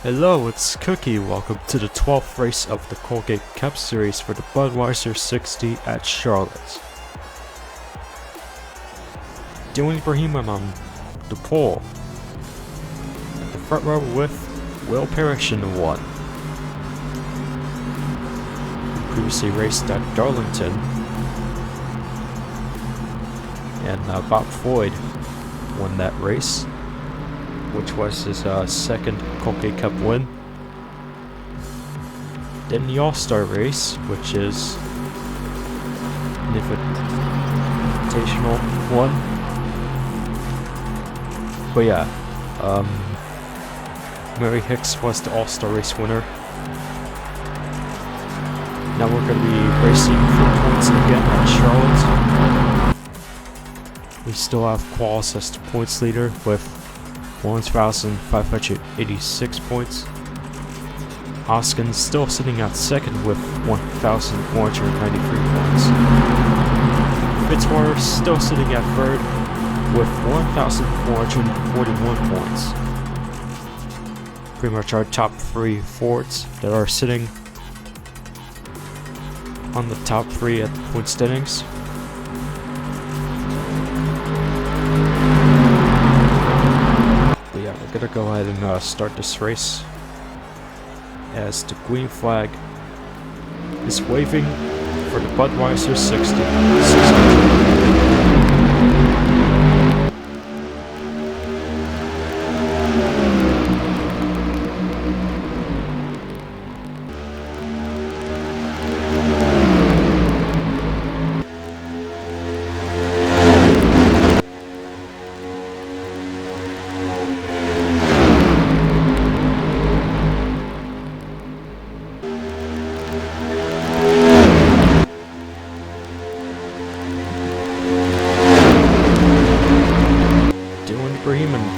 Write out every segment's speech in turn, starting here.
Hello, it's Cookie. Welcome to the 12th race of the Colgate Cup Series for the Budweiser 60 at Charlotte. Doing Bohemian on the pole. At the front row with Will Parrish in the 1. He previously raced at Darlington. And Bob Floyd won that race, which was his second Colgate Cup win. Then the All-Star race, which is an invitational one. But yeah, Mary Hicks was the All-Star race winner. Now we're going to be racing for points again at Charlotte. We still have Qualls as the points leader with 1,586 points. Hoskin still sitting at second with 1,493 points. Fitzwater still sitting at third with 1,441 points. Pretty much our top 3 Fords that are sitting on the top 3 at the point standings. We're gonna go ahead and start this race as the green flag is waving for the Budweiser 60.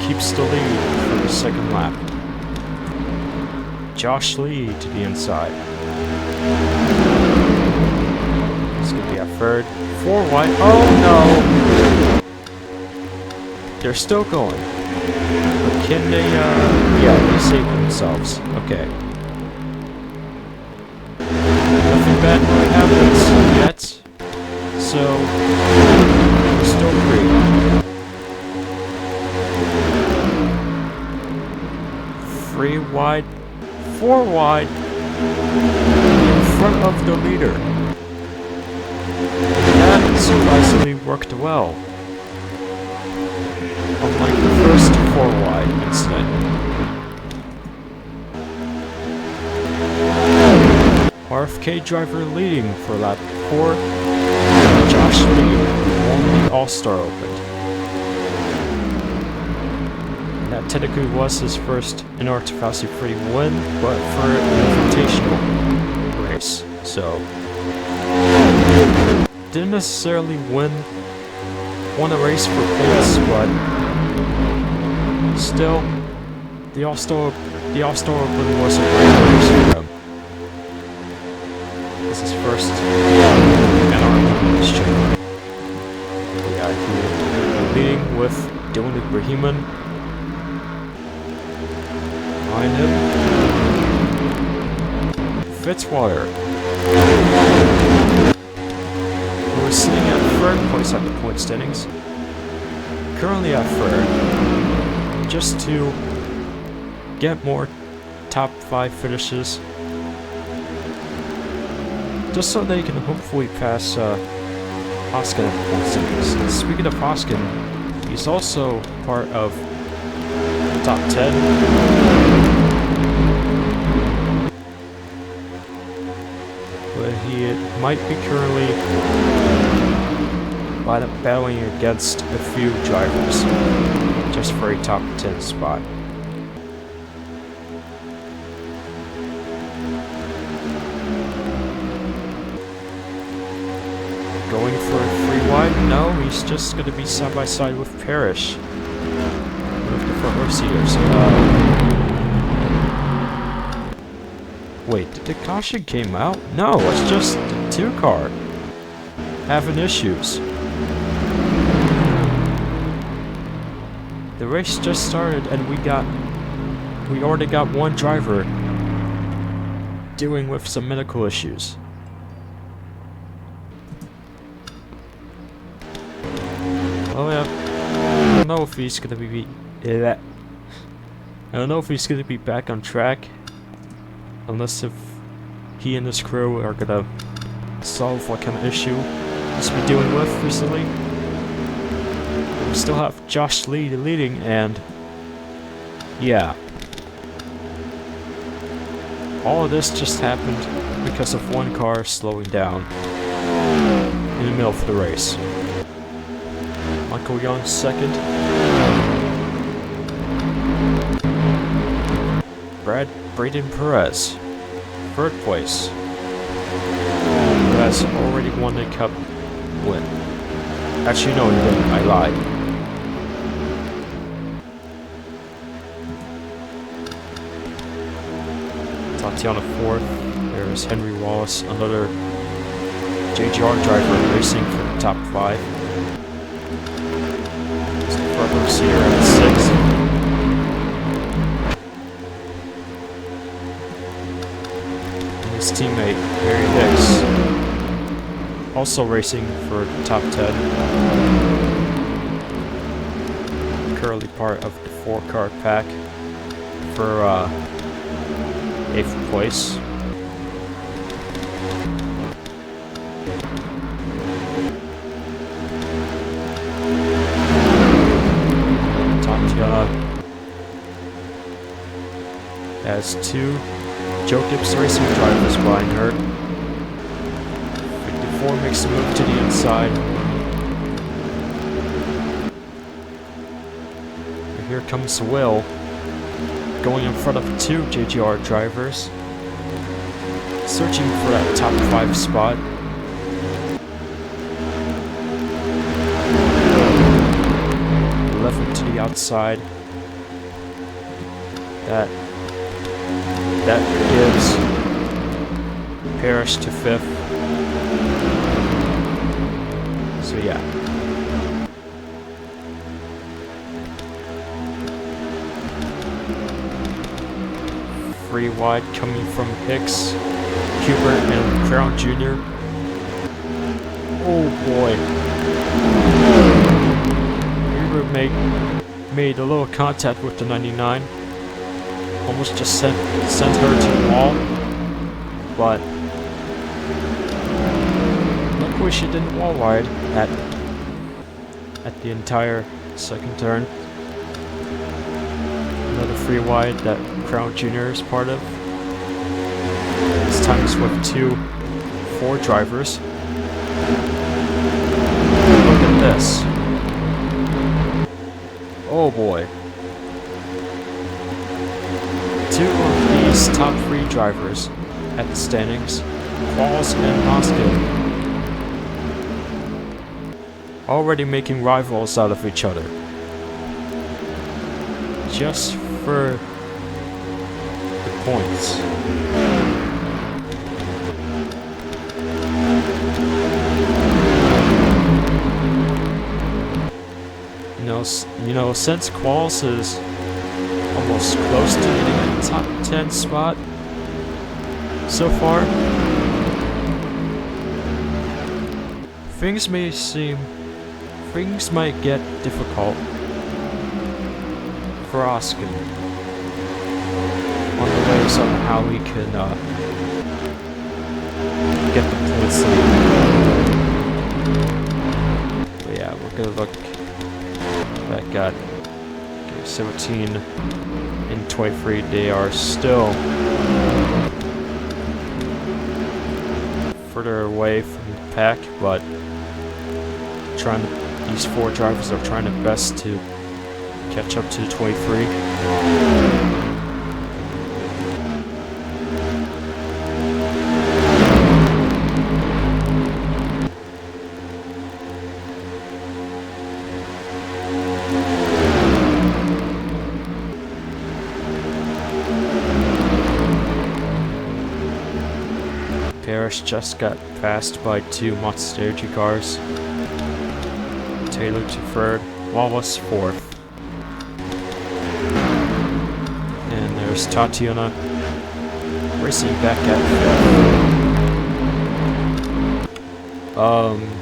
Keeps the lead for the second lap. Josh Lee to the inside. It's gonna be at third. 4 wide. Oh no! They're still going. But can they, yeah, they saved themselves. Okay. Nothing bad really happens yet. So, still free. 3 wide, 4 wide, in front of the leader. That surprisingly worked well, unlike the first 4 wide incident. RFK driver leading for lap 4, Josh Lee won the All-Star Open. That technically was his first NR 2003 win, but for an invitational race, so didn't necessarily won a race for points, but still, the All-Star Open was a great race for him. This is his first NR race. Yeah, he leading with Dylan Bohemian. Behind him, Fitzwater, who is sitting at third place at the point standings, currently at third, just to get more top 5 finishes, just so they can hopefully pass Hoskin at the point standings. And speaking of Hoskin, he's also part of top 10. But he might be currently battling against a few drivers just for a top 10 spot. Going for a 3 wide? No, he's just going to be side by side with Parrish. With the front row seaters. Wait, did the caution came out? No, it's just the 2 car having issues. The race just started and we already got one driver dealing with some medical issues. Oh yeah, I don't know if he's gonna be back on track, unless if he and his crew are gonna solve what kind of issue he's been dealing with recently. We still have Josh Lee leading, and yeah, all of this just happened because of one car slowing down in the middle of the race. Michael Young second. Braden Perez third place. Perez already won the cup win. Actually, no, he didn't. I lied. Tatiana fourth. There's Henry Wallace, another JGR driver racing for the top 5. Brooks here at 6th. And his teammate, Barry Hicks, also racing for the top 10. Currently part of the 4-car pack for 8th place. Has 2 Joe Gibbs Racing drivers behind her. 54 makes the move to the inside. And here comes Will, going in front of 2 JGR drivers, searching for that top 5 spot. Left to the outside. That gives Parrish to 5th. So yeah. Free wide coming from Hicks, Hubert, and Crown Jr. Oh boy. Hubert made a little contact with the 99. Almost just sent her to the wall, but luckily she didn't wall wide at the entire second turn. Another free wide that Crown Jr. is part of. This time it's with 2 4 drivers. Look at this. Oh boy. 2 of these top 3 drivers at the standings, Qualls and Moscow, already making rivals out of each other. Just for the points. You know, since Qualls is almost close to getting a top 10 spot so far, things might get difficult for Oscar on the ways on how we can get the points lead. But yeah, we're gonna look back at 17 and 23. They are still further away from the pack, but these 4 drivers are trying their best to catch up to 23. cars just got passed by 2 Monstergy cars. Taylor to 3rd, Wallace 4th. And there's Tatiana racing back at 5th.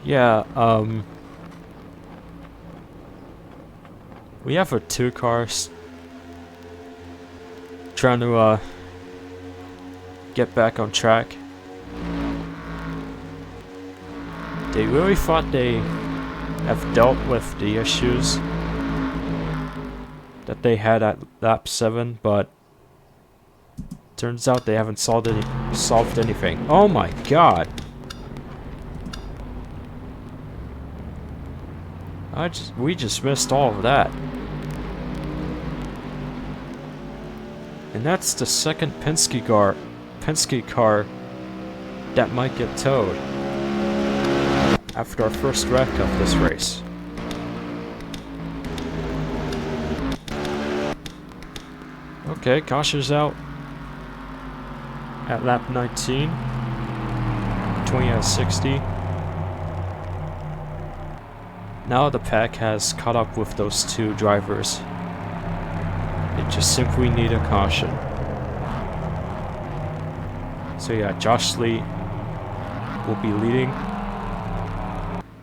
Yeah, we have 2 cars trying to get back on track. They really thought they have dealt with the issues that they had at lap 7, but turns out they haven't solved anything. Oh my god! We just missed all of that. And that's the second Penske car that might get towed after our first wreck of this race. Okay, caution's out at lap 19. 20 out of 60. Now the pack has caught up with those 2 drivers. They just simply need a caution. So yeah, Josh Lee will be leading.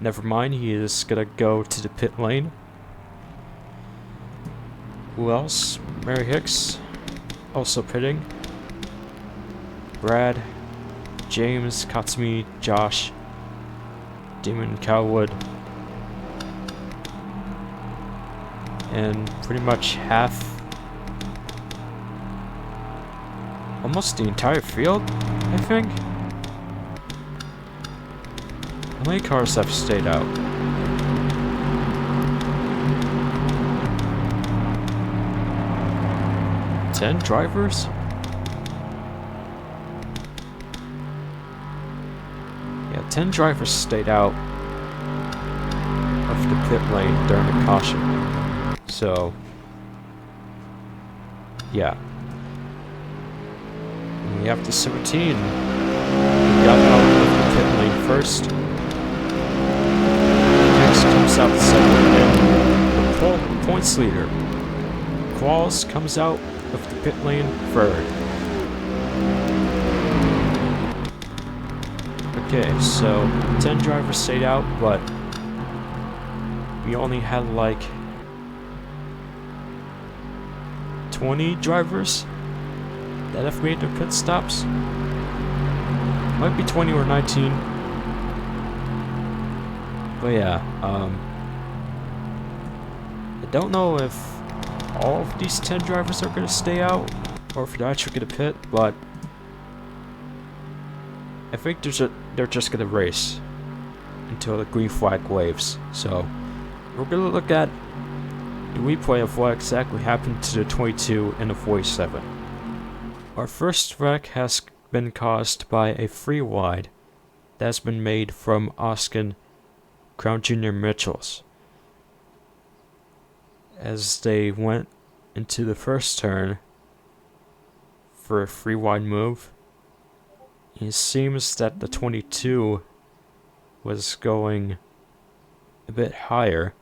Never mind, he is gonna go to the pit lane. Who else? Mary Hicks, also pitting. Brad, James, Katsumi, Josh, Damon Cowwood. And pretty much almost the entire field, I think. How many cars have stayed out? Ten drivers? Yeah, 10 drivers stayed out of the pit lane during the caution. So, yeah. And we have the 17. We got out of the pit lane first. Next comes out second, and the points leader, Qualls, comes out of the pit lane third. Okay, so 10 drivers stayed out, but we only had like 20 drivers that have made their pit stops. Might be 20 or 19. But yeah, I don't know if all of these 10 drivers are gonna stay out or if they're actually gonna pit, but I think they're just gonna race until the green flag waves. So we're gonna look at the replay of what exactly happened to the 22 and the 47. Our first wreck has been caused by a free wide that has been made from Oskin Crown Jr. Mitchell's. As they went into the first turn for a free wide move, it seems that the 22 was going a bit higher.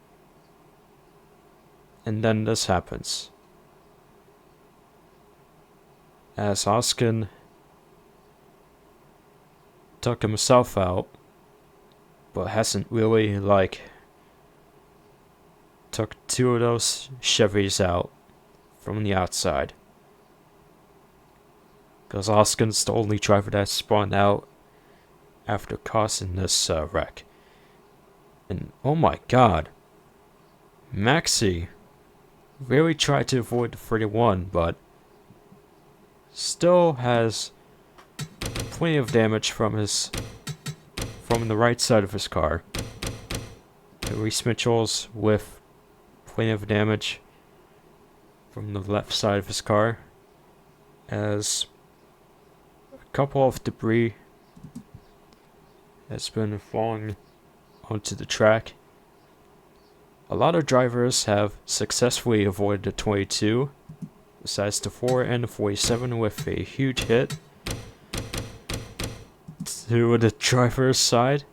And then this happens. As Oskin took himself out, but hasn't really, took 2 of those Chevys out from the outside. Because Oskin's the only driver that spawned out after causing this wreck. And oh my god, Maxi really tried to avoid the 31, but still has plenty of damage from the right side of his car. Reese Mitchell's with plenty of damage from the left side of his car, as a couple of debris has been falling onto the track. A lot of drivers have successfully avoided the 22, besides the 4 and the 47 with a huge hit to the driver's side.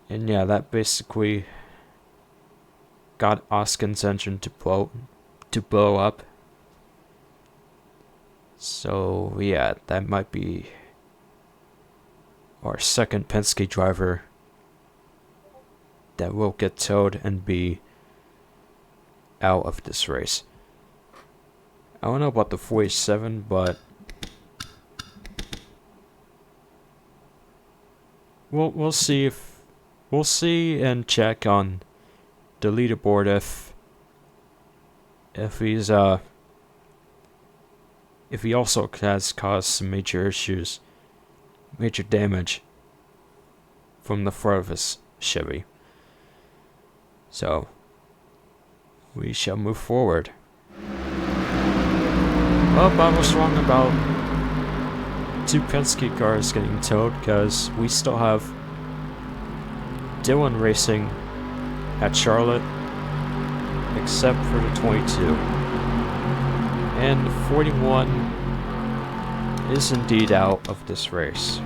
And yeah, that basically got Oskin's engine to blow up. So yeah, that might be our second Penske driver that will get towed and be out of this race. I don't know about the 47, but we'll see and check on the leaderboard if he also has caused some major damage from the front of his Chevy. So we shall move forward. Well, I was wrong about 2 Penske cars getting towed, because we still have Dylan racing at Charlotte, except for the 22. And the 41 is indeed out of this race,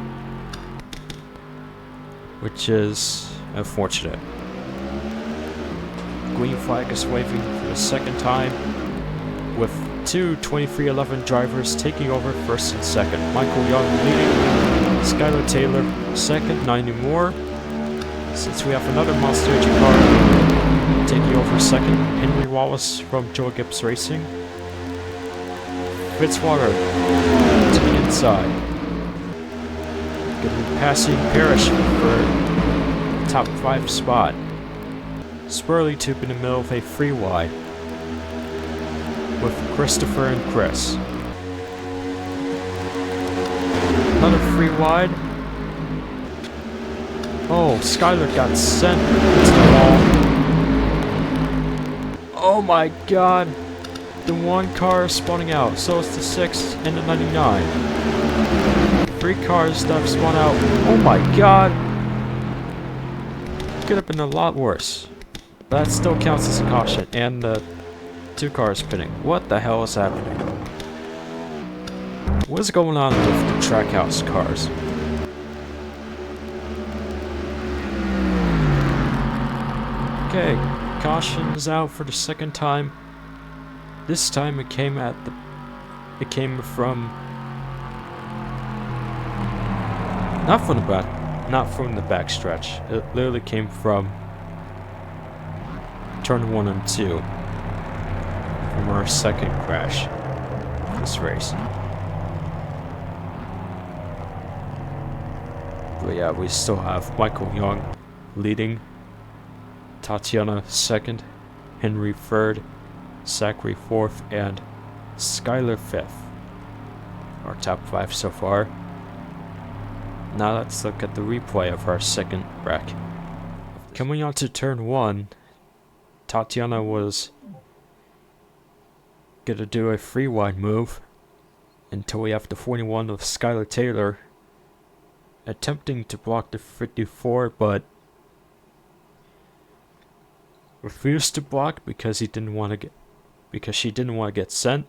which is unfortunate. Green flag is waving for the second time, with 2 2311 drivers taking over first and second. Michael Young leading, Skylar Taylor second, 90 more. Since we have another Monster Energy car taking over second, Henry Wallace from Joe Gibbs Racing. Fitzwater to the inside. Gonna be passing Parrish for the top 5 spot. Spurley Tube in the middle of a free wide with Christopher and Chris. Another free wide. Oh, Skylar got sent into the wall. Oh my god. The 1 car is spawning out, so it's the 6 and the 99. 3 cars that have spawned out. Oh my god. Could have been a lot worse. But that still counts as a caution, and the 2 cars spinning. What the hell is happening? What's going on with the Trackhouse cars? Okay, caution is out for the second time. This time it came from not from the back stretch. It literally came from turn 1 and 2 from our second crash of this race. But yeah, we still have Michael Young leading, Tatiana second, Henry third, Zachary 4th, and Skylar 5th. Our top 5 so far. Now let's look at the replay of our second wreck. Coming on to turn 1, Tatiana was gonna do a free wide move until we have the 41 of Skylar Taylor attempting to block the 54, but refused to block because she didn't want to get sent,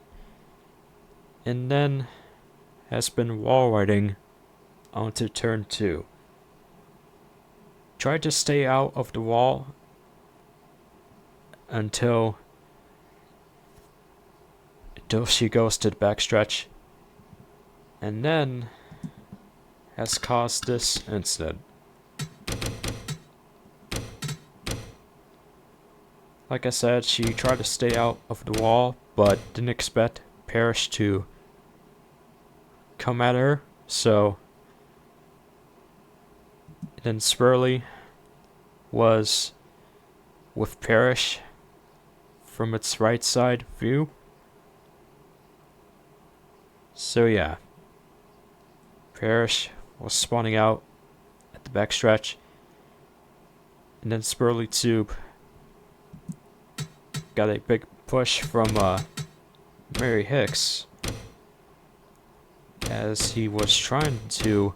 and then has been wall riding onto turn 2. Tried to stay out of the wall until she goes to the backstretch, and then has caused this incident. Like I said, she tried to stay out of the wall, but didn't expect Parrish to come at her, so then Spurley was with Parrish from its right side view. So yeah, Parrish was spawning out at the backstretch, and then Spurley Tube got a big push from Mary Hicks as he was trying to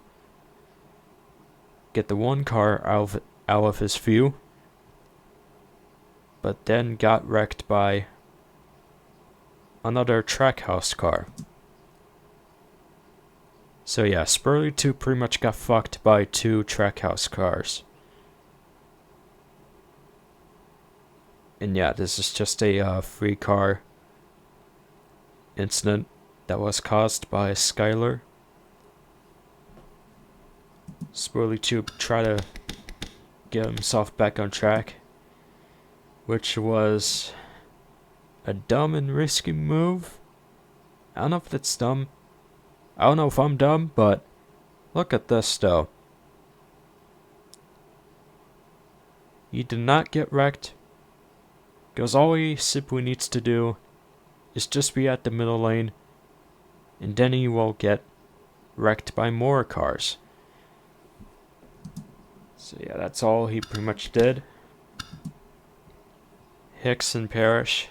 get the 1 car out of his view. but then got wrecked by another Trackhouse car. So yeah, Spurley 2 pretty much got fucked by 2 Trackhouse cars. And yeah, this is just a free car incident that was caused by Skylar. Spurley 2 tried to get himself back on track, which was a dumb and risky move. I don't know if it's dumb. I don't know if I'm dumb, but look at this though. He did not get wrecked, because all he simply needs to do is just be at the middle lane, and then he will get wrecked by more cars. So yeah, that's all he pretty much did. Hicks and Parrish,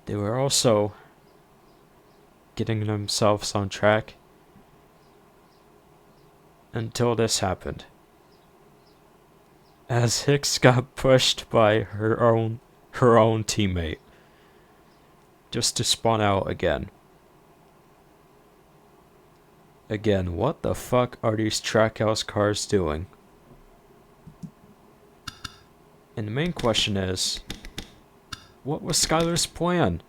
they were also getting themselves on track until this happened. As Hicks got pushed by her own teammate just to spawn out again. Again, what the fuck are these Trackhouse cars doing? And the main question is, what was Skylar's plan?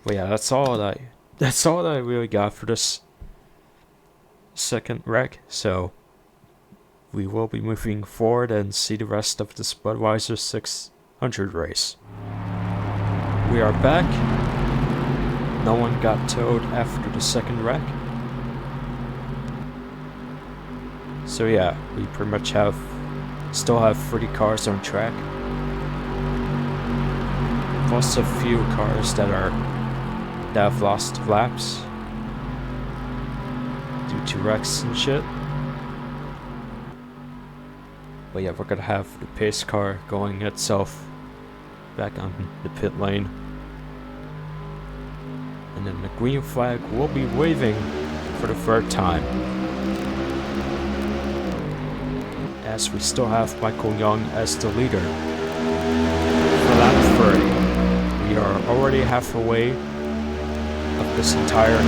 But yeah, that's all that I really got for this second wreck. So we will be moving forward and see the rest of this Budweiser 600 race. We are back. No one got towed after the second wreck. So yeah, we pretty much still have 30 cars on track. Plus a few cars that have lost laps due to wrecks and shit. But yeah, we're gonna have the pace car going itself back on the pit lane. And then the green flag will be waving for the third time. As we still have Michael Young as the leader. For lap 30, we are already halfway of this entire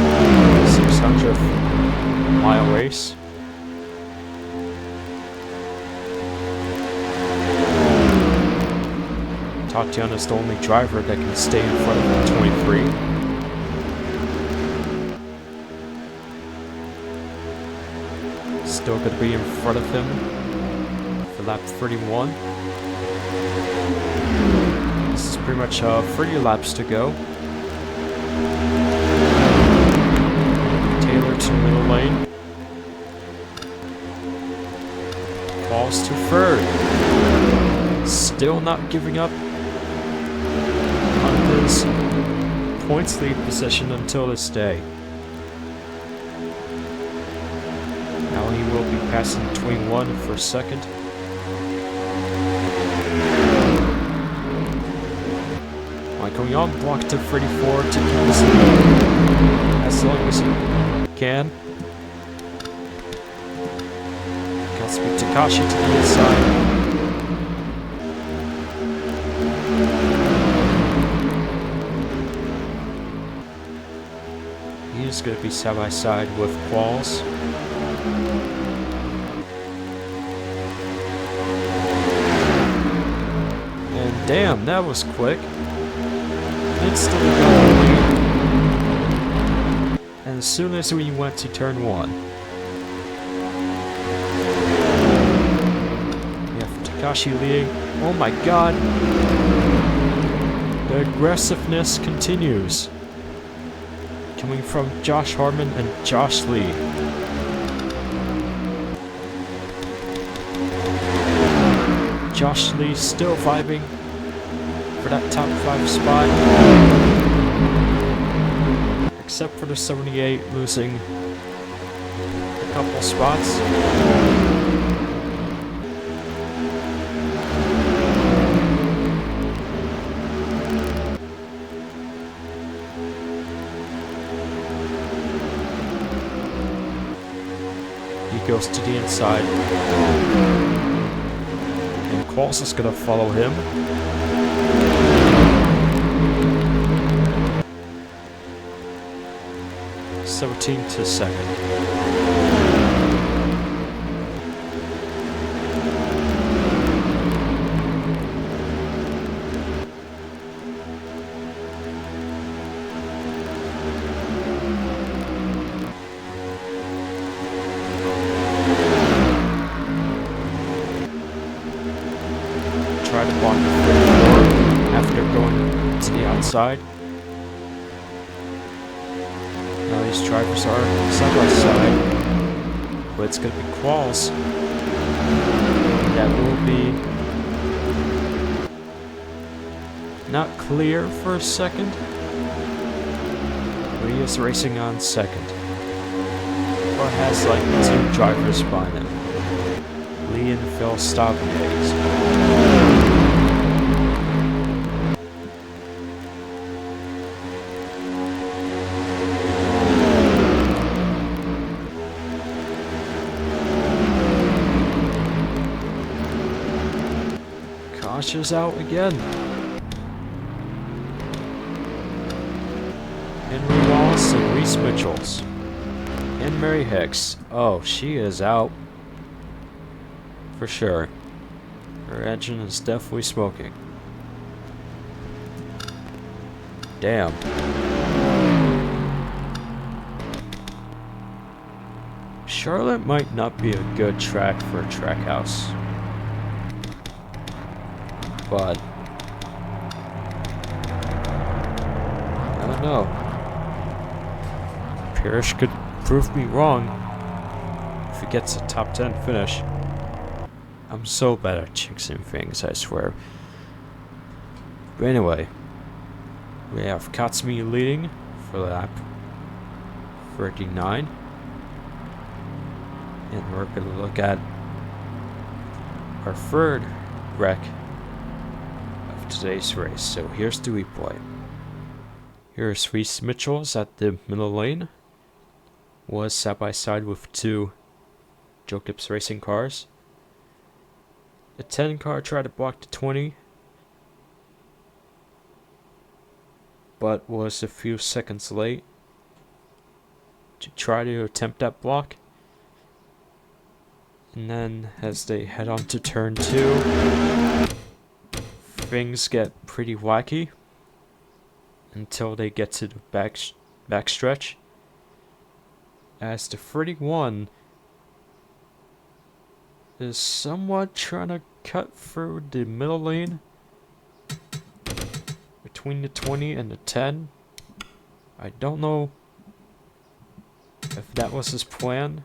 600-mile race. Tatiana is the only driver that can stay in front of the 23. Still going to be in front of him for lap 31. This is pretty much 30 laps to go. Taylor to middle lane. Falls to third. Still not giving up on his points lead position until this day. Now he will be passing 21 for second. Michael Young blocked to 34 to keep his lead as long as he can. Katsuki Takashi to the inside. He's going to be side by side with Qualls. And damn, that was quick. It's still going. And as soon as we went to turn 1, we have Takashi leading. Oh my god. The aggressiveness continues. Coming from Josh Harmon and Josh Lee. Josh Lee still vibing for that top 5 spot. Except for the 78 losing a couple spots. He goes to the inside. Qualls is gonna follow him. 17 to second. Try to block the 34 after going to the outside. Now these drivers are side by side, but it's going to be Qualls. That will be not clear for a second, but he is racing on second. But has like 2 drivers behind him. Lee and Phil stopping days. Caution's out again. Henry Wallace and Reese Mitchells. And Mary Hicks. Oh, she is out. For sure. Her engine is definitely smoking. Damn. Charlotte might not be a good track for a track house. But I don't know. Parrish could prove me wrong if he gets a top 10 finish. I'm so bad at jinxing things, I swear. But anyway, we have Katsumi leading for lap 39. And we're going to look at our third wreck of today's race. So here's the replay. Here's Reese Mitchells at the middle lane. Was side by side with 2 Joe Gibbs racing cars. The 10 car tried to block the 20, but was a few seconds late to try to attempt that block. And then as they head on to turn 2, things get pretty wacky until they get to the backstretch. As the 31 is somewhat trying to cut through the middle lane between the 20 and the 10. I don't know if that was his plan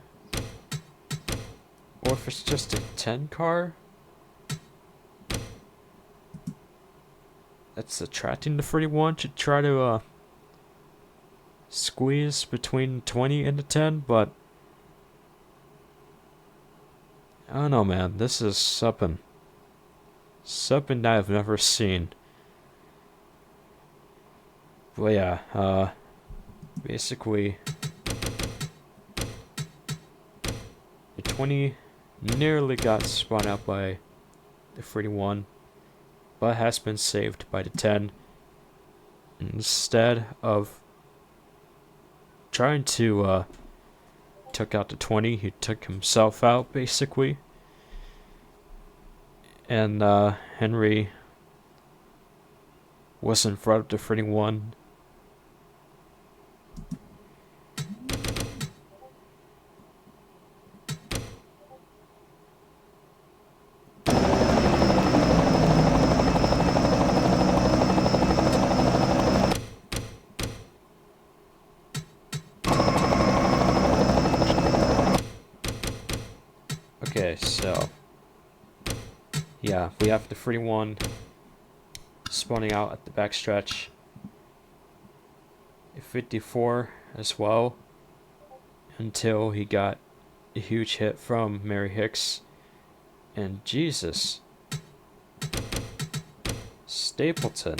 or if it's just a 10 car that's attracting the 31 to try to squeeze between 20 and the 10, but I don't know, man. This is something that I've never seen. But yeah, basically the 20 nearly got spun out by the 31, but has been saved by the 10. Instead of trying to took out the 20, he took himself out basically. And Henry was in front of the 31. Okay, so yeah, we have the 31 spawning out at the backstretch. A 54 as well, until he got a huge hit from Mary Hicks. And Jesus, Stapleton,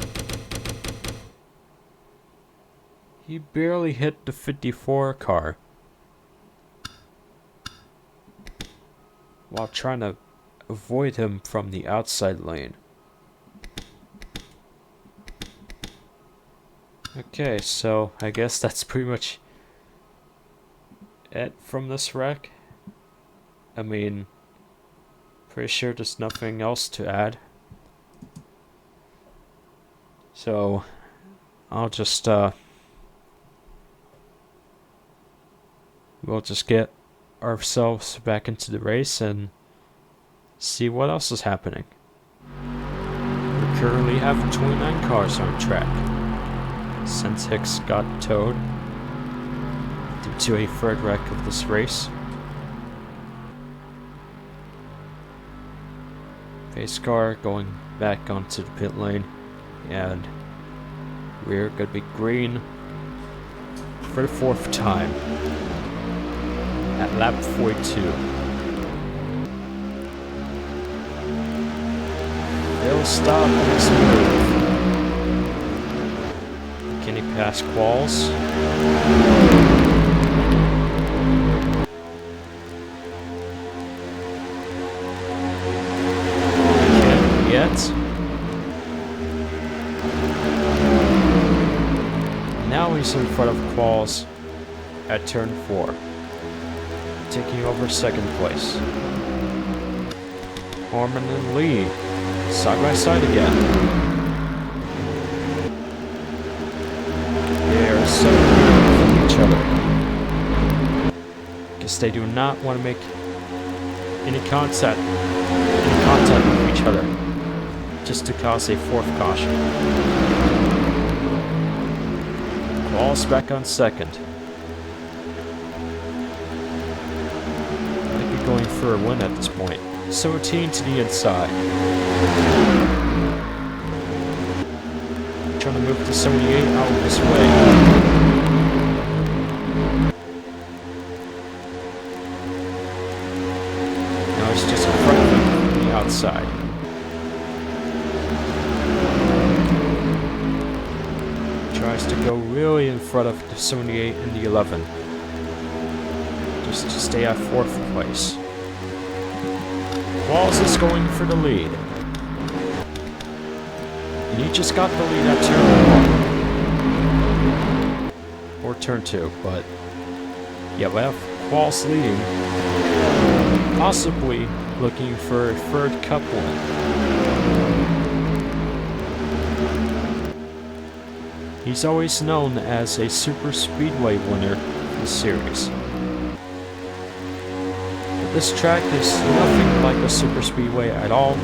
he barely hit the 54 car while trying to avoid him from the outside lane. Okay, so I guess that's pretty much it from this wreck. I mean, pretty sure there's nothing else to add. So I'll just we'll just get ourselves back into the race and see what else is happening. We currently have 29 cars on track, since Hicks got towed due to a third wreck of this race. Pace car going back onto the pit lane, and we're gonna be green for the 4th time at lap 42. They'll stop next move. Can he pass quals? Can't yet. Now he's in front of quals at turn 4. Taking over 2nd place. Orman and Lee, side by side again. They are so near from each other. Guess they do not want to make any contact with each other, just to cause a 4th caution. Quals back on 2nd. Going for a win at this point. 17 to the inside. Trying to move to 78 out of this way. Now it's just in front of him from the outside. Tries to go really in front of the 78 and the 11. Just to stay at 4th place. Quals is going for the lead. And he just got the lead at turn 1. Or turn 2, but yeah, we have Quals leading. Possibly looking for a 3rd cup win. He's always known as a super speedway winner in the series. This track is nothing like a super speedway at all.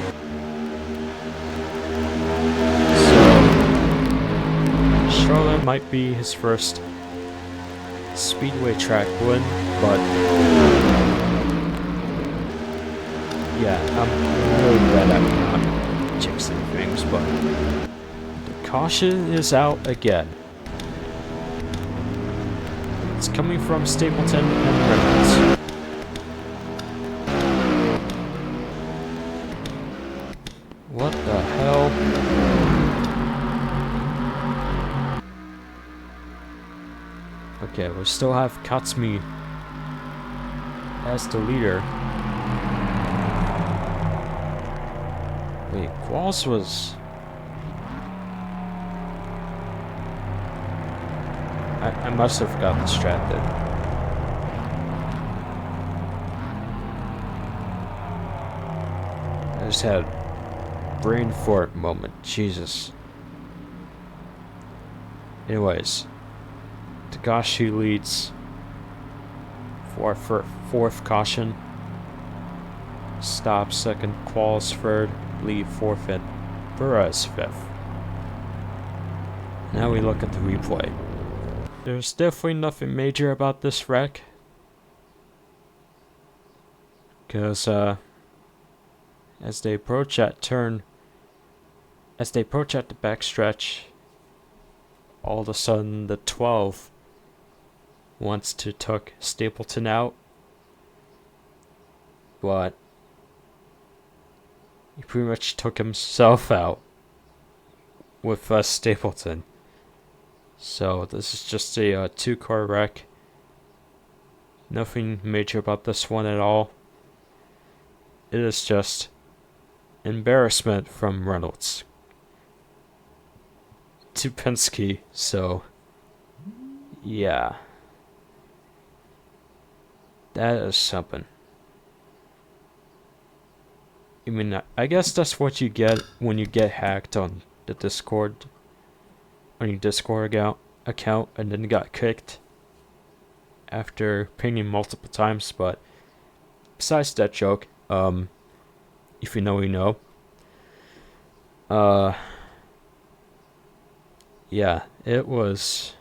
So Charlotte might be his first speedway track win, but yeah, I'm really bad at not jinxing things, but the caution is out again. It's coming from Stapleton and Reynolds. What the hell? Okay, we still have Katsumi as the leader. Wait, Quals was... I must have gotten distracted. I just had brain fart moment. Jesus. Anyways, Tagashi leads for 4th caution. Stop 2nd, Quals 3rd, Lee 4th, and Perez 5th. Now we look at the replay. There's definitely nothing major about this wreck, because as they approach the backstretch, all of a sudden the 12 wants to tuck Stapleton out, but he pretty much took himself out with Stapleton. So this is just a 2-car wreck. Nothing major about this one at all. It is just embarrassment from Reynolds to Penske, so yeah. That is something. I mean, I guess that's what you get when you get hacked on the Discord, on your Discord account, and then got kicked after pinging multiple times. But besides that joke, if you know, you know. Yeah, it was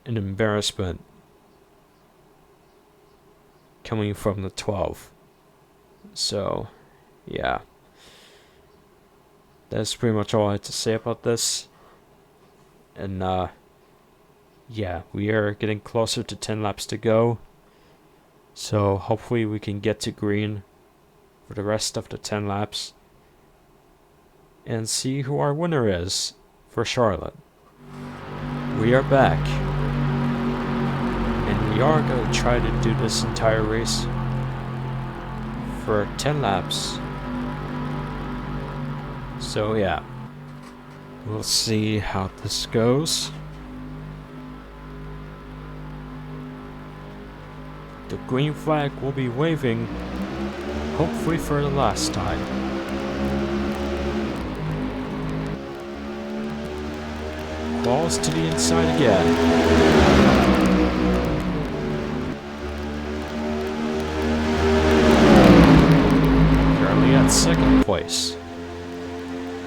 an embarrassment coming from the 12. So, yeah. That's pretty much all I had to say about this. And, yeah, we are getting closer to 10 laps to go. So, hopefully we can get to green for the rest of the 10 laps. And see who our winner is for Charlotte. We are back. And we are going to try to do this entire race for 10 laps. So yeah, we'll see how this goes. The green flag will be waving, hopefully for the last time. Balls to the inside again. Currently at second place.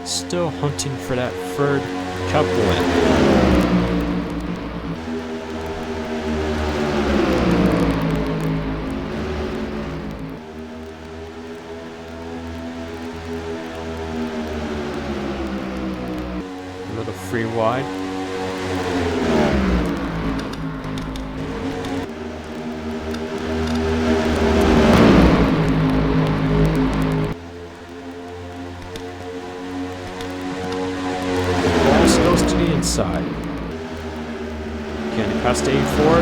Still hunting for that third cup win. A little free wide. Inside. Can he pass the 84?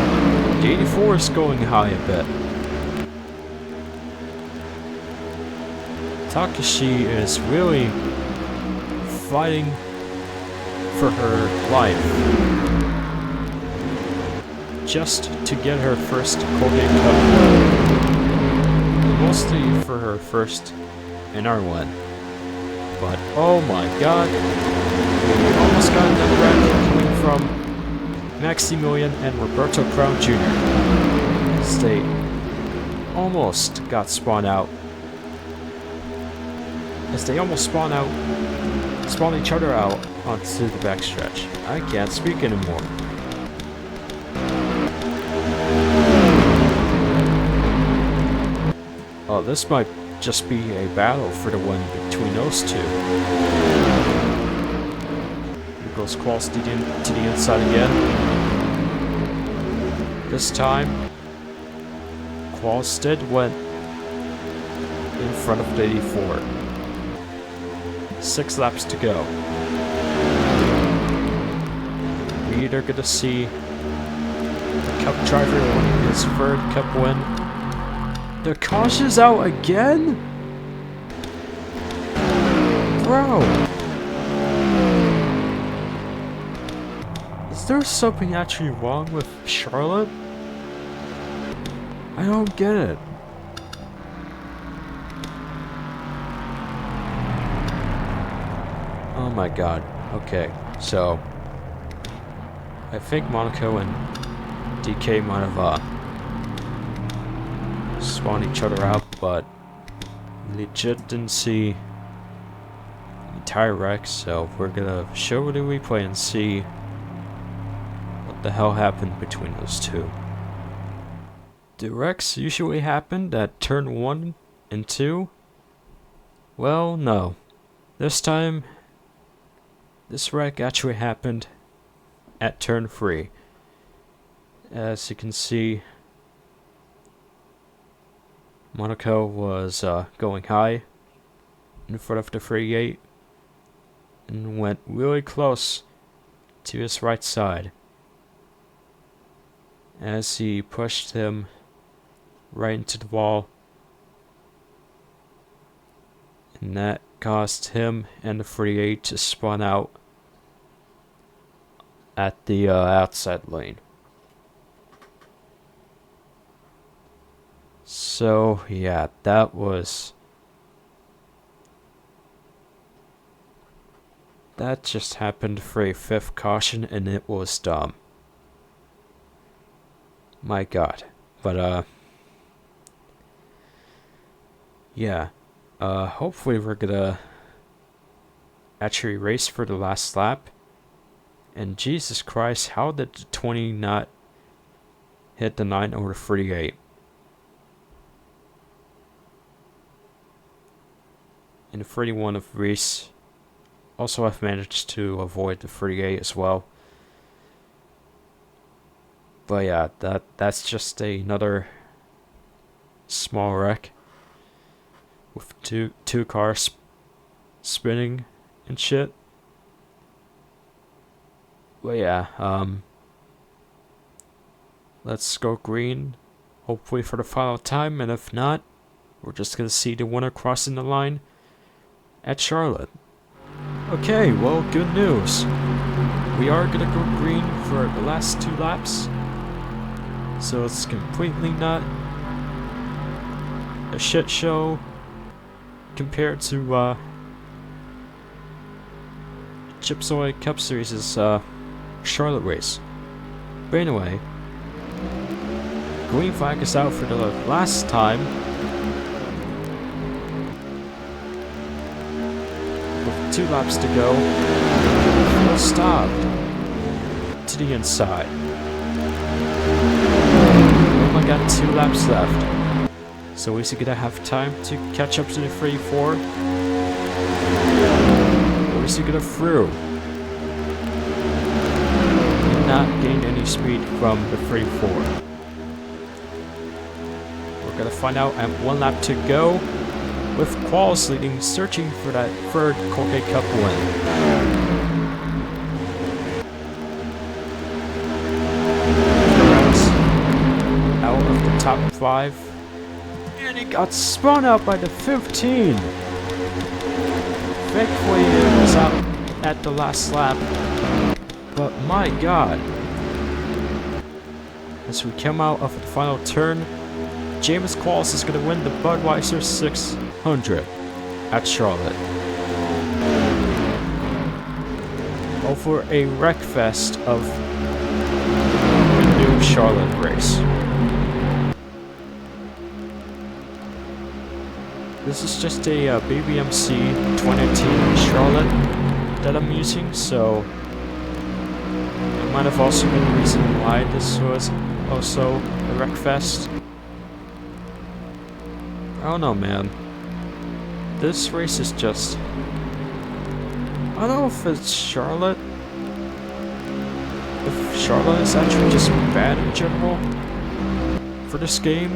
The 84 is going high a bit. Takashi is really fighting for her life just to get her first Colgate Cup win. Mostly for her first NR1. But oh my god, we almost got another wreck coming from Maximilian and Roberto Crown Jr. as they almost got spawned out. As they almost spawn each other out onto the backstretch. I can't speak anymore. Oh, this might just be a battle for the win between those two. Here goes Qualls to the inside again. This time, Qualls did win in front of the 84. 6 laps to go. We either get to see the Cup driver winning his third Cup win. The caution's out again? Bro! Is there something actually wrong with Charlotte? I don't get it. Oh my god. Okay, so I think Monaco and DK might have spawned each other out, but legit didn't see the entire wreck, so we're gonna show the replay and see what the hell happened between those two. The wrecks usually happened at turn 1 and 2. Well, no. This time, this wreck actually happened at turn 3. As you can see, Monaco was going high in front of the 38 and went really close to his right side as he pushed him right into the wall And that caused him and the 48 to spawn out at the outside lane. So yeah, that just happened for a 5th caution, and it was dumb. My god. But yeah, hopefully we're gonna actually race for the last lap. And Jesus Christ, how did the 20 not hit the 9 over the 38? And the 31 of Reese also have managed to avoid the 38 as well. But yeah, that's just another small wreck with two cars spinning and shit. But yeah, let's go green, hopefully for the final time, and if not, we're just gonna see the winner crossing the line at Charlotte. Okay, well, good news. We are gonna go green for the last 2 laps, so it's completely not a shit show compared to Chipsoy Cup Series' Charlotte race. But anyway, green flag is out for the last time. With 2 laps to go, full stop to the inside. We only got 2 laps left, so is he gonna have time to catch up to the 34? Or is he gonna through? Did not gain any speed from the 34. We're gonna find out at 1 lap to go, with Qualls leading, searching for that 3rd Colgate Cup win. Out of the top 5, and he got spun out by the 15. Thankfully, it was out at the last lap, but my god. As we come out of the final turn, James Qualls is going to win the Budweiser 600 at Charlotte. Over a wreckfest of the new Charlotte race. This is just a BBMC 2018 Charlotte that I'm using, so it might have also been the reason why this was also a wreckfest. I don't know, man. This race is just... I don't know if it's Charlotte. If Charlotte is actually just bad in general for this game.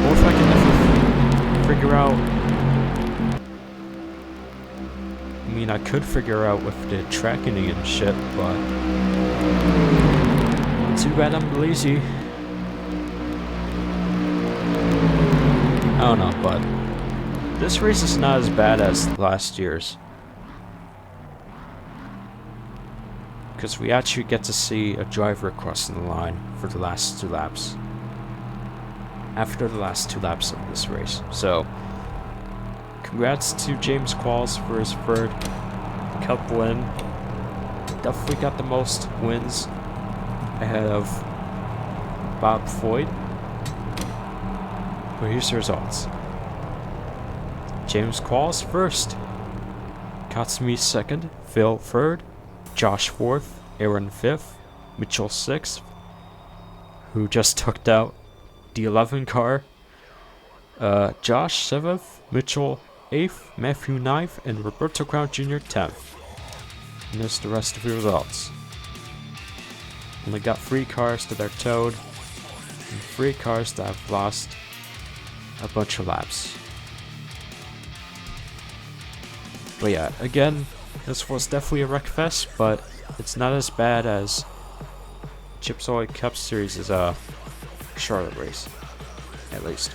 Or if I can never figure out... I mean, I could figure out with the tracking and shit, but... too bad I'm lazy. I don't know, but this race is not as bad as last year's. Because we actually get to see a driver crossing the line for the last 2 laps. After the last 2 laps of this race. So, congrats to James Qualls for his 3rd Cup win. Definitely got the most wins ahead of Bob Foyt. But here's the results. James Qualls 1st, Katsumi 2nd, Phil 3rd, Josh 4th, Aaron 5th, Mitchell 6th, who just took out the 11 car, Josh 7th, Mitchell 8th, Matthew 9th, and Roberto Crown Jr. 10th. And there's the rest of the results. Only got 3 cars that are towed, and 3 cars that have lost a bunch of laps. But yeah, again, this was definitely a wreckfest, but it's not as bad as Chipsoy Cup Series' Charlotte race, at least.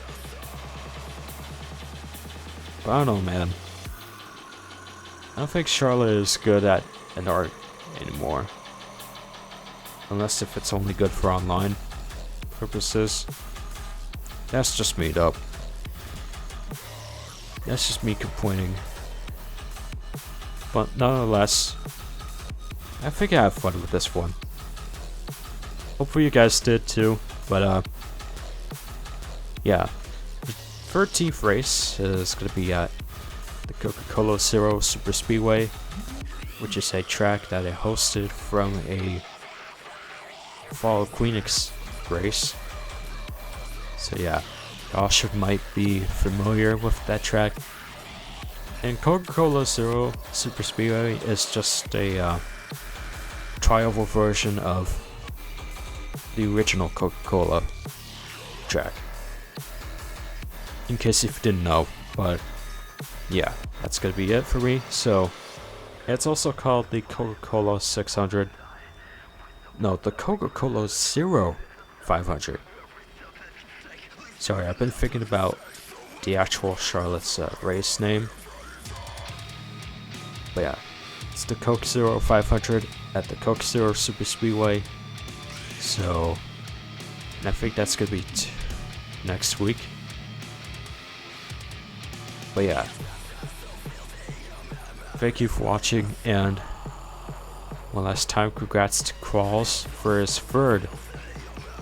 But I don't know, man. I don't think Charlotte is good at an art anymore. Unless if it's only good for online purposes. That's just made up. That's just me complaining. But nonetheless, I think I have fun with this one. Hopefully you guys did too. But yeah. The 13th race is going to be at the Coca-Cola Zero Super Speedway, which is a track that I hosted from a Fall Queenix race. So yeah, y'all might be familiar with that track. And Coca-Cola Zero Super Speedway is just a trioval version of the original Coca-Cola track. In case if you didn't know, but yeah, that's gonna be it for me. So it's also called the Coca-Cola 600. No, the Coca-Cola Zero 500. Sorry, I've been thinking about the actual Charlotte's race name. But yeah, it's the Coke Zero 500 at the Coke Zero Super Speedway. So, and I think that's gonna be next week. But yeah, thank you for watching, and one last time, congrats to Crawls for his third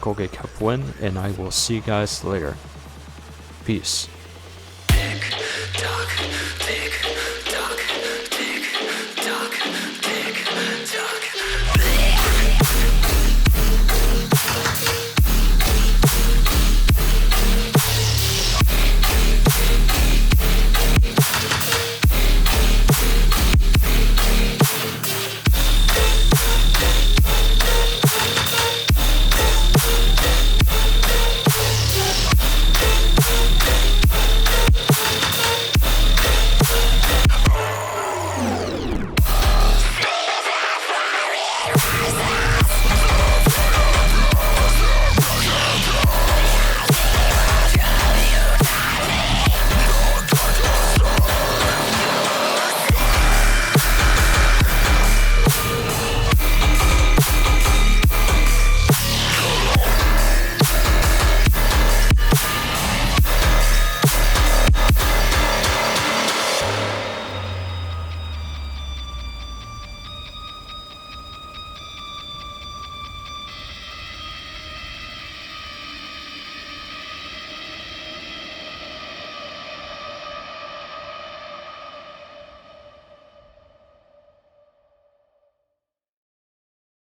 Colgate Cup win, and I will see you guys later. Peace.